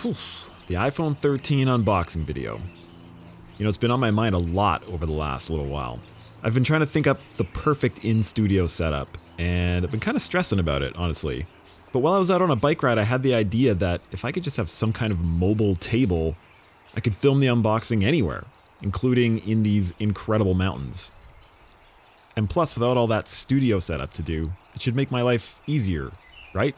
Whew. The iPhone 13 unboxing video. You know, it's been on my mind a lot over the last little while. I've been trying to think up the perfect in-studio setup, and I've been kind of stressing about it, honestly. But while I was out on a bike ride, I had the idea that if I could just have some kind of mobile table, I could film the unboxing anywhere, including in these incredible mountains. And plus, without all that studio setup to do, it should make my life easier, right?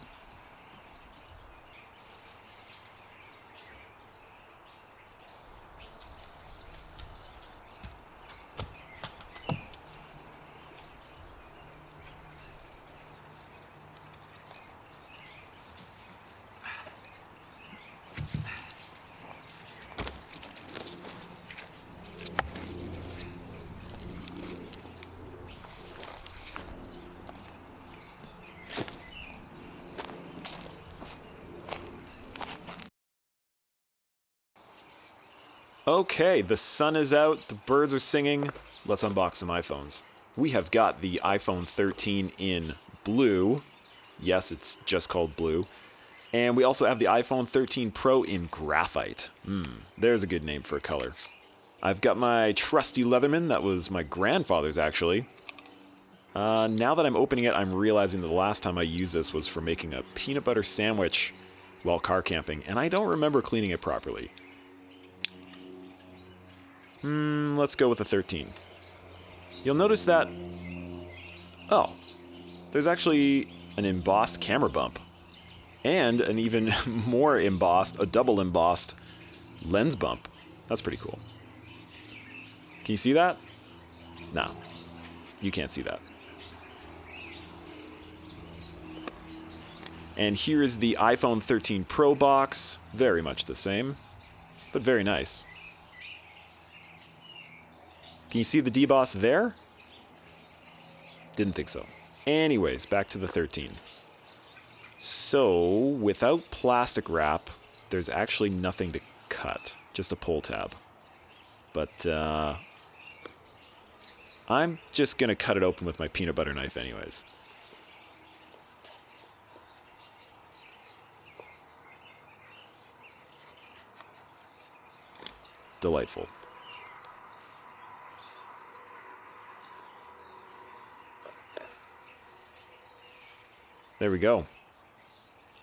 Okay, the sun is out, the birds are singing. Let's unbox some iPhones. We have got the iPhone 13 in blue. Yes, it's just called blue. And we also have the iPhone 13 Pro in graphite. There's a good name for a color. I've got my trusty Leatherman, that was my grandfather's actually. Now that I'm opening it, I'm realizing that the last time I used this was for making a peanut butter sandwich while car camping, and I don't remember cleaning it properly. Let's go with the 13. You'll notice that... Oh, there's actually an embossed camera bump. And an even more embossed, a double embossed lens bump. That's pretty cool. Can you see that? No, you can't see that. And here is the iPhone 13 Pro box. Very much the same, but very nice. Can you see the deboss there? Didn't think so. Anyways, back to the 13. So, without plastic wrap, there's actually nothing to cut. Just a pull tab. But, I'm just gonna cut it open with my peanut butter knife anyways. Delightful. There we go.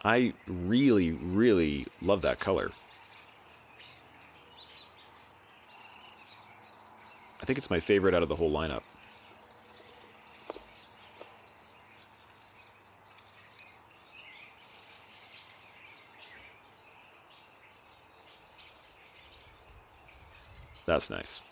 I really, really love that color. I think it's my favorite out of the whole lineup. That's nice.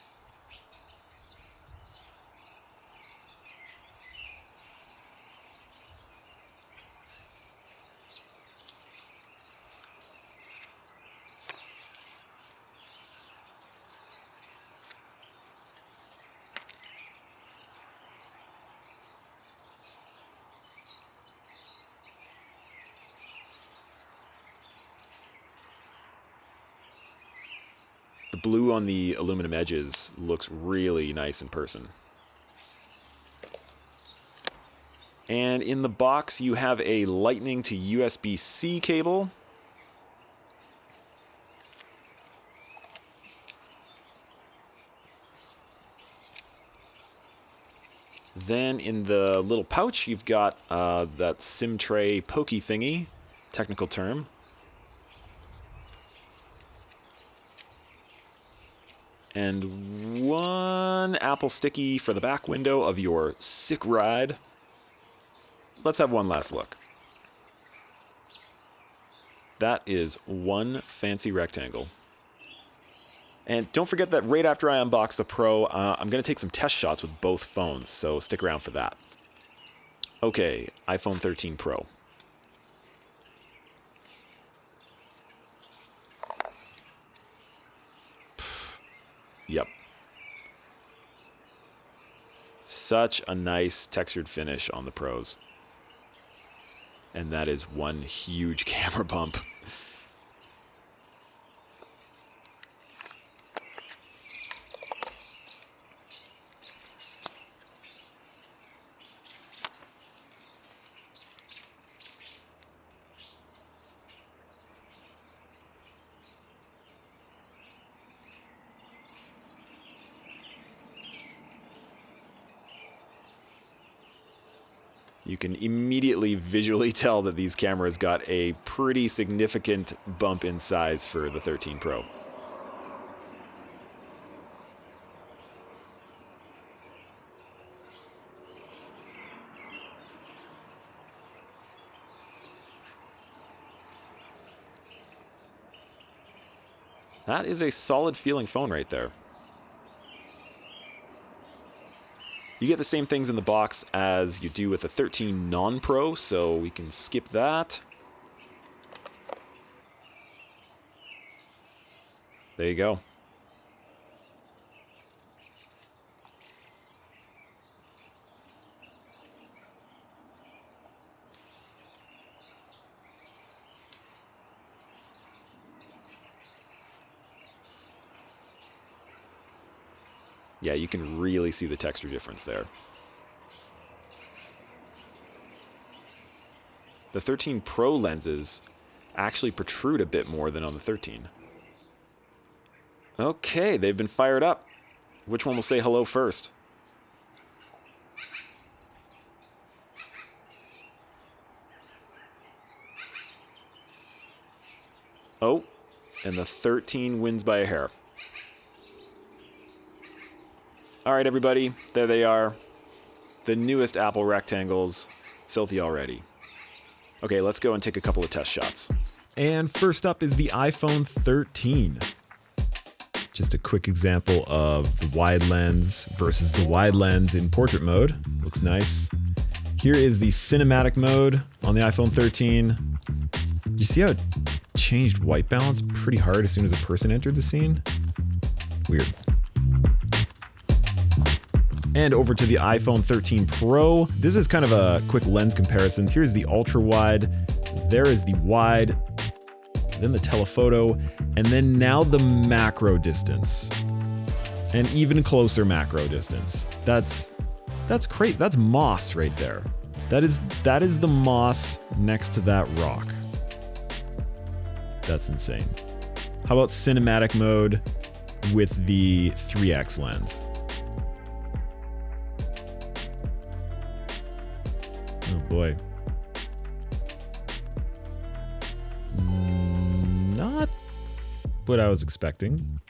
The blue on the aluminum edges looks really nice in person. And in the box, you have a Lightning to USB-C cable. Then in the little pouch, you've got that SIM tray pokey thingy, technical term. And one Apple sticky for the back window of your sick ride. Let's have one last look. That is one fancy rectangle. And don't forget that right after I unbox the Pro, I'm going to take some test shots with both phones, so stick around for that. Okay, iPhone 13 Pro. Yep. Such a nice textured finish on the Pros. And that is one huge camera bump. You can immediately visually tell that these cameras got a pretty significant bump in size for the 13 Pro. That is a solid feeling phone right there. You get the same things in the box as you do with a 13 non-Pro, so we can skip that. There you go. Yeah, you can really see the texture difference there. The 13 Pro lenses actually protrude a bit more than on the 13. Okay, they've been fired up. Which one will say hello first? Oh, and the 13 wins by a hair. All right, everybody, there they are. The newest Apple rectangles, filthy already. Okay, let's go and take a couple of test shots. And first up is the iPhone 13. Just a quick example of the wide lens versus the wide lens in portrait mode. Looks nice. Here is the cinematic mode on the iPhone 13. You see how it changed white balance pretty hard as soon as a person entered the scene? Weird. And over to the iPhone 13 Pro. This is kind of a quick lens comparison. Here's the ultra wide, there is the wide, then the telephoto, and then now the macro distance. And even closer macro distance. That's great. That's moss right there. That is the moss next to that rock. That's insane. How about cinematic mode with the 3x lens? Oh boy. Not what I was expecting.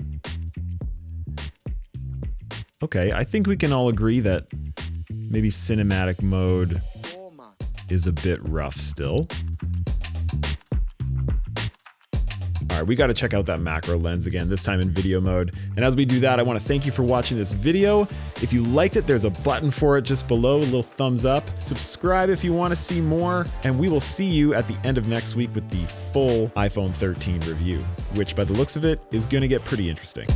Okay, I think we can all agree that maybe cinematic mode is a bit rough still. Alright, we gotta check out that macro lens again, this time in video mode. And as we do that, I wanna thank you for watching this video. If you liked it, there's a button for it just below, a little thumbs up. Subscribe if you wanna see more, and we will see you at the end of next week with the full iPhone 13 review, which by the looks of it is gonna get pretty interesting.